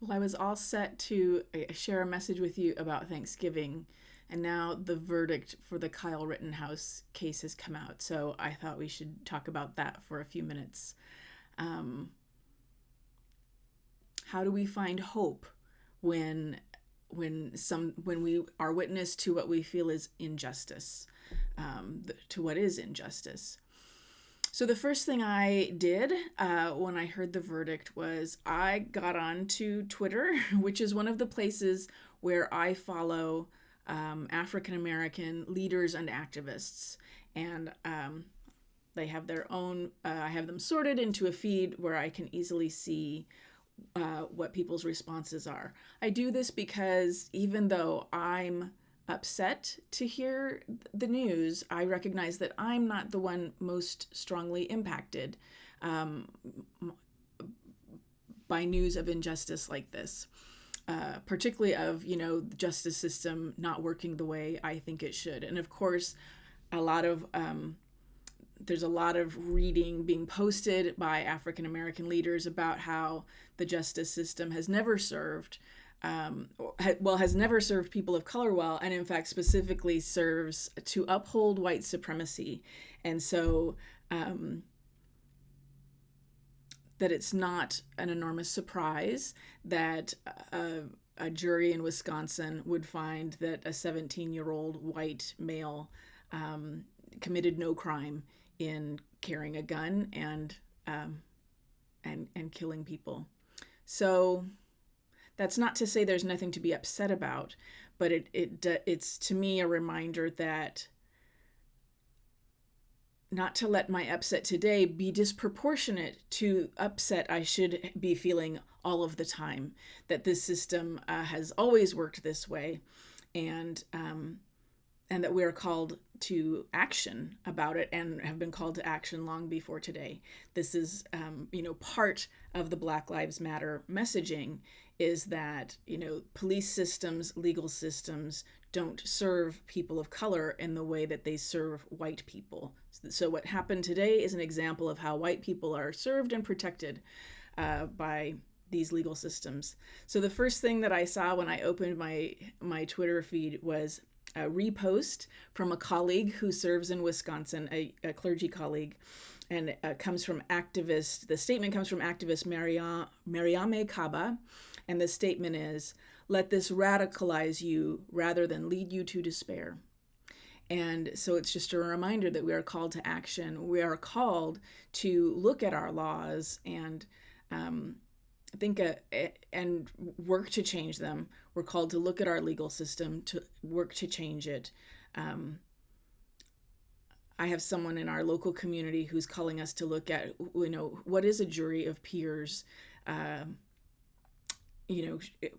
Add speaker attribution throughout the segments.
Speaker 1: Well, I was all set to share a message with you about Thanksgiving, and now the verdict for the Kyle Rittenhouse case has come out. So I thought we should talk about that for a few minutes. Um, how do we find hope when when we are witness to what we feel is injustice, to what is injustice? So the first thing I did when I heard the verdict was I got on to Twitter, which is one of the places where I follow African American leaders and activists. And they have their own, I have them sorted into a feed where I can easily see what people's responses are. I do this because even though I'm upset to hear the news, I recognize that I'm not the one most strongly impacted um, by news of injustice like this, particularly of, the justice system not working the way I think it should. And of course, a lot of there's a lot of reading being posted by African American leaders about how the justice system has never served, has never served people of color well, and in fact specifically serves to uphold white supremacy. And so that it's not an enormous surprise that a jury in Wisconsin would find that a 17-year-old white male committed no crime in carrying a gun and killing people. So that's not to say there's nothing to be upset about, but it's to me a reminder that not to let my upset today be disproportionate to upset I should be feeling all of the time. That this system has always worked this way, and that we are called to action about it, and have been called to action long before today. This is, part of the Black Lives Matter messaging is that, police systems, legal systems don't serve people of color in the way that they serve white people. So what happened today is an example of how white people are served and protected by these legal systems. So the first thing that I saw when I opened my Twitter feed was a repost from a colleague who serves in Wisconsin, a clergy colleague, and the statement comes from activist Mariame Kaba, and the statement is, "Let this radicalize you rather than lead you to despair." And so it's just a reminder that we are called to action. We are called to look at our laws and think and work to change them. We're called to look at our legal system, to work to change it. I have someone in our local community who's calling us to look at, what is a jury of peers?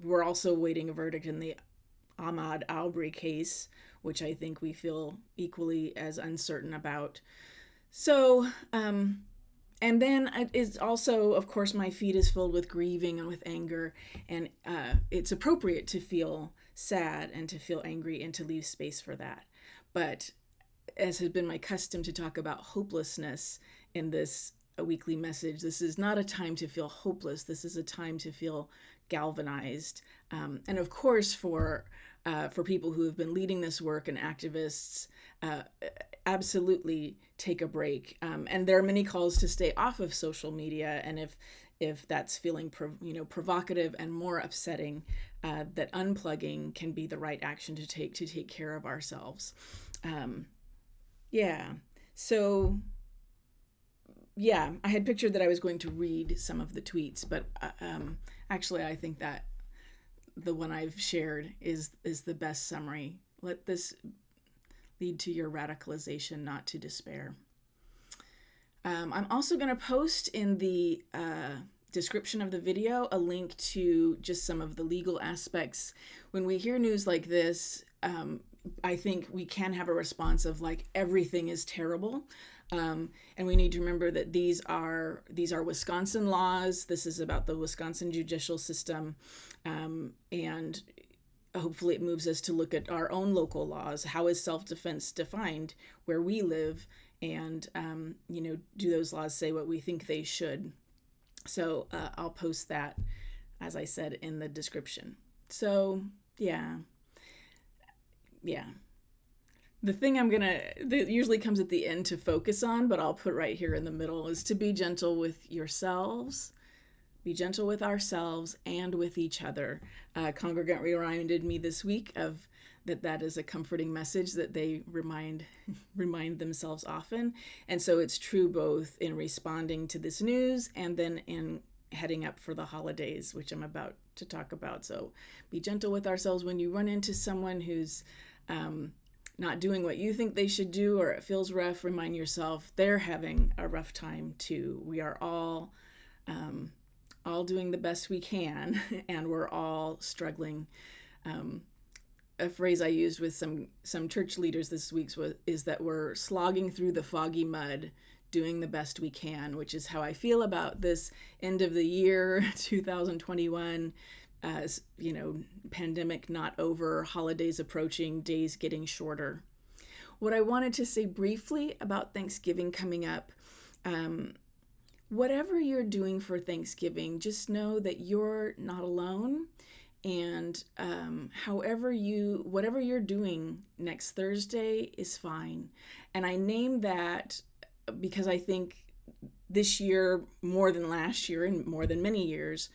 Speaker 1: We're also waiting a verdict in the Ahmaud Arbery case, which I think we feel equally as uncertain about. So, and then it's also, of course, my feed is filled with grieving and with anger, and it's appropriate to feel sad and to feel angry and to leave space for that. But as has been my custom to talk about hopelessness in this a weekly message, this is not a time to feel hopeless. This is a time to feel galvanized. And of course, for people who have been leading this work and activists, absolutely take a break. And there are many calls to stay off of social media. And if that's feeling provocative and more upsetting, that unplugging can be the right action to take care of ourselves. So I had pictured that I was going to read some of the tweets, but actually I think that the one I've shared is the best summary. Let this lead to your radicalization, not to despair. I'm also going to post in the description of the video a link to just some of the legal aspects. When we hear news like this, I think we can have a response of like, everything is terrible. And we need to remember that these are Wisconsin laws. This is about the Wisconsin judicial system. And hopefully it moves us to look at our own local laws. How is self-defense defined where we live? And, do those laws say what we think they should? So I'll post that as I said in the description. So, yeah. The thing that usually comes at the end to focus on, but I'll put right here in the middle, is to be gentle with yourselves, be gentle with ourselves and with each other. Congregant reminded me this week of that is a comforting message that they remind themselves often. And so it's true both in responding to this news and then in heading up for the holidays, which I'm about to talk about. So be gentle with ourselves when you run into someone who's not doing what you think they should do, or it feels rough. Remind yourself they're having a rough time too. We are all doing the best we can, and we're all struggling. A phrase I used with some church leaders this week is that we're slogging through the foggy mud, doing the best we can, which is how I feel about this end of the year, 2021. As pandemic not over, holidays approaching, days getting shorter. What I wanted to say briefly about Thanksgiving coming up, whatever you're doing for Thanksgiving, just know that you're not alone. And whatever you're doing next Thursday is fine. And I name that because I think this year, more than last year and more than many years,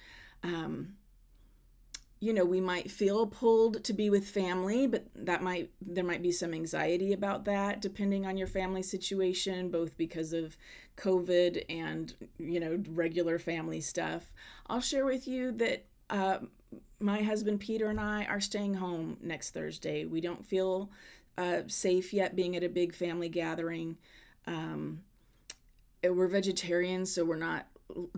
Speaker 1: we might feel pulled to be with family, but there might be some anxiety about that depending on your family situation, both because of COVID and, regular family stuff. I'll share with you that my husband Peter and I are staying home next Thursday. We don't feel safe yet being at a big family gathering. We're vegetarians, so we're not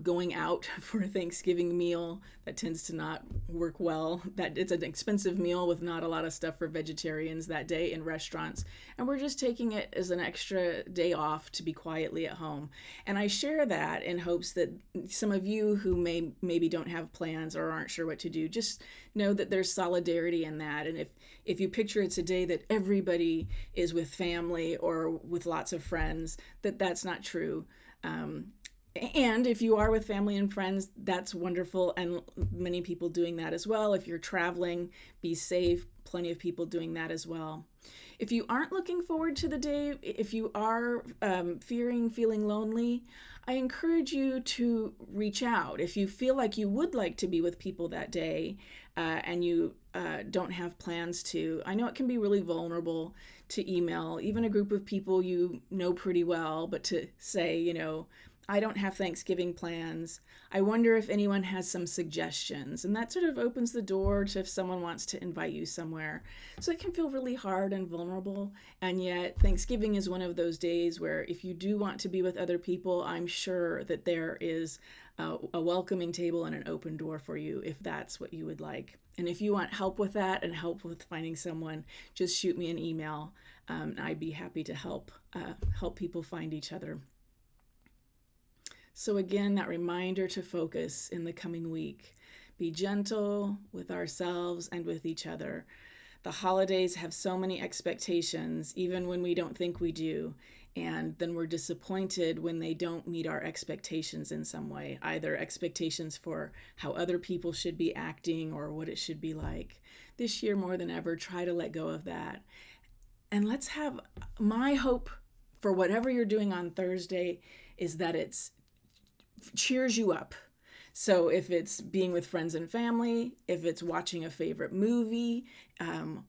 Speaker 1: going out for a Thanksgiving meal. That tends to not work well. That it's an expensive meal with not a lot of stuff for vegetarians that day in restaurants. And we're just taking it as an extra day off to be quietly at home. And I share that in hopes that some of you who maybe don't have plans or aren't sure what to do, just know that there's solidarity in that. And if you picture it's a day that everybody is with family or with lots of friends, that's not true. And if you are with family and friends, that's wonderful, and many people doing that as well. If you're traveling, be safe. Plenty of people doing that as well. If you aren't looking forward to the day, if you are feeling lonely, I encourage you to reach out. If you feel like you would like to be with people that day and you don't have plans to, I know it can be really vulnerable to email, even a group of people you know pretty well, but to say, I don't have Thanksgiving plans. I wonder if anyone has some suggestions. And that sort of opens the door to if someone wants to invite you somewhere. So it can feel really hard and vulnerable. And yet Thanksgiving is one of those days where if you do want to be with other people, I'm sure that there is a welcoming table and an open door for you if that's what you would like. And if you want help with that and help with finding someone, just shoot me an email. I'd be happy to help people find each other. So again, that reminder to focus in the coming week. Be gentle with ourselves and with each other. The holidays have so many expectations, even when we don't think we do. And then we're disappointed when they don't meet our expectations in some way, either expectations for how other people should be acting or what it should be like. This year, more than ever, try to let go of that. And let's have, my hope for whatever you're doing on Thursday is that it's cheers you up. So if it's being with friends and family, if it's watching a favorite movie,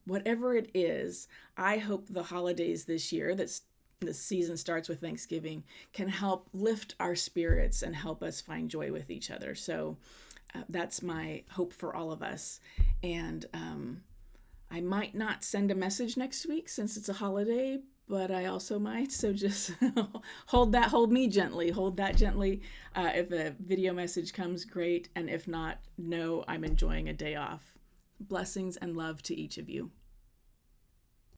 Speaker 1: whatever it is, I hope the holidays this year, the season starts with Thanksgiving, can help lift our spirits and help us find joy with each other. So that's my hope for all of us. And I might not send a message next week since it's a holiday, but I also might. So just hold me gently. Hold that gently. If a video message comes, great. And if not, know I'm enjoying a day off. Blessings and love to each of you.